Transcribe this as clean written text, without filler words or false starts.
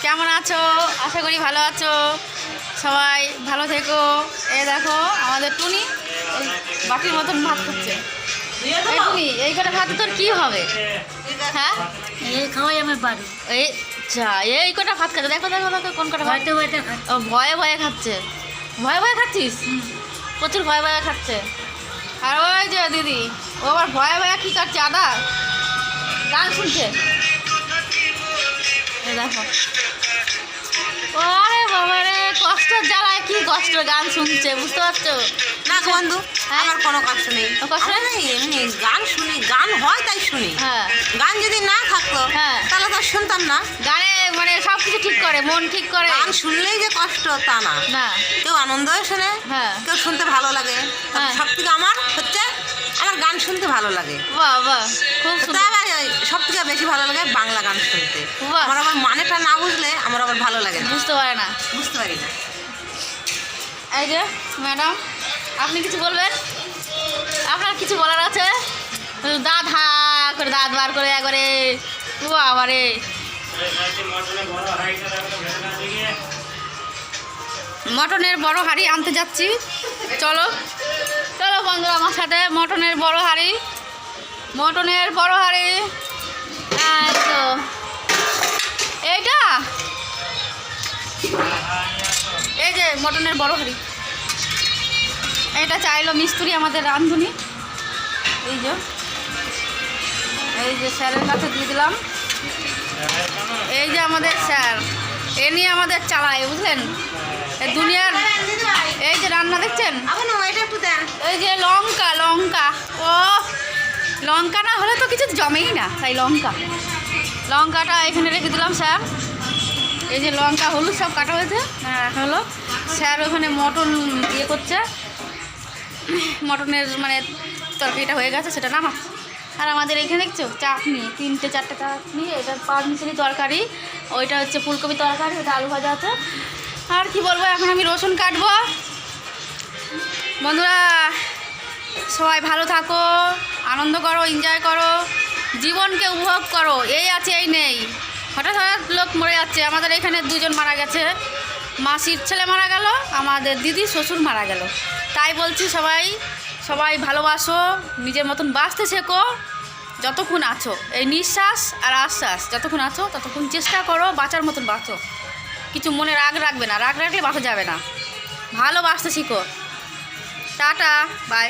কেমন আছো? আশা করি ভালো আছো। সবাই ভালো থেকো। এই দেখো আমাদের টুনি বাটির মতন ভাত খাচ্ছে। এই টুনি এই কটা ভাত তোর কি হবে? হ্যাঁ এই খাওয়াই আমার বাড়ি এই যা এই কটা ভাত খাচ্ছে। দেখো দেখো দেখো কোন কটা ভাত। হয়তো হয়তো ও ভয়ে ভয়ে খাচ্ছে। ভয়ে ভয়ে খাচ্ছিস? প্রচুর ভয়ে ভয়ে খাচ্ছে। আর ওই যে দিদি ও আবার ভয়ে ভয়ে কী করছে? আদা গান শুনছে। এই দেখো আরে বাবা রে, কষ্টের জ্বালায় কি কষ্ট গান শুনছে, বুঝতে পারছো? না গো বন্ধু, হ্যাঁ? আমার কোনো কষ্ট নেই। কষ্ট আমার নেই? এমনি গান শুনি, গান হয় তাই শুনি। হ্যাঁ গান যদি না থাকতো হ্যাঁ। তাহলে তো আর শুনতাম না। গানে মানে সব কিছু ঠিক করে, মন ঠিক করে। গান শুনলেই যে কষ্ট তা না। না কেউ আনন্দ শোনে, হ্যাঁ কেউ শুনতে ভালো লাগে। হ্যাঁ। সব থেকে আমার হচ্ছে আমার গান শুনতে ভালো লাগে। বাহ বাহ খুব তা সুন্দর। আবার সব থেকে বেশি ভালো লাগে বাংলা গান শুনতে। বাহ। আমার আবার মানেটা না বুঝলে আমার আবার ভালো লাগে না, বুঝতে পারে না। বুঝতে পারি না। এই যে ম্যাডাম, আপনি কিছু বলবেন? আপনার কিছু বলার আছে? দাঁত হা করে দাঁত বার করে একবারে বাবারে। মটনের বড় হাঁড়ি আনতে যাচ্ছি। চলো চলো বন্ধুরা আমার সাথে। মটনের বড় হাঁড়ি, মটনের বড় হাঁড়ি। এই তো এইটা, এই যে মটনের বড় হাঁড়ি। এটা চাইলো মিস্ত্রি আমাদের রাঁধুনি। এই যে স্যারের কাছে দিয়ে দিলাম। এই যে আমাদের স্যার, এ নিয়ে আমাদের চালায়, বুঝলেন? এই দুনিয়ার এই যে রান্না দেখছেন, এটা একটু দেন। এই যে লঙ্কা লঙ্কা, ও লঙ্কা না হলে তো কিছু জমেই না, তাই লঙ্কাটা এখানে রেখে দিলাম স্যার। এই যে লঙ্কা হলুদ সব কাটা হয়েছে, রাখা হলো। স্যার ওখানে মটন ইয়ে করছে, মটনের মানে তরকারিটা হয়ে গেছে, সেটা নামাচ্ছে। আর আমাদের এখানে দেখছো চাটনি, 3-4টে চাটনি। এটা পাঁচমিশালি তরকারি, ওইটা হচ্ছে ফুলকপি তরকারি, ওটা আলু ভাজা আছে। আর কি বলবো, এখন আমি রসুন কাটবো। বন্ধুরা সবাই ভালো থাকো, আনন্দ করো, এনজয় করো, জীবনকে উপভোগ করো। এই আছে এই নেই, হঠাৎ হঠাৎ লোক মরে যাচ্ছে। আমাদের এখানে 2জন মারা গেছে, মাসির ছেলে মারা গেল, আমাদের দিদি শ্বশুর মারা গেল। তাই বলছি সবাই ভালোবাসো, নিজের মতন বাঁচতে শেখো যতক্ষণ আছো। এই নিঃশ্বাস আর আশ্বাস যতক্ষণ আছো ততক্ষণ চেষ্টা করো বাঁচার মতন বাঁচো। কিছু মনে রাগ রাখবে না, রাগ রাখলে বাঁচা যাবে না। ভালোবাসতে শিখো। Ta ta, by.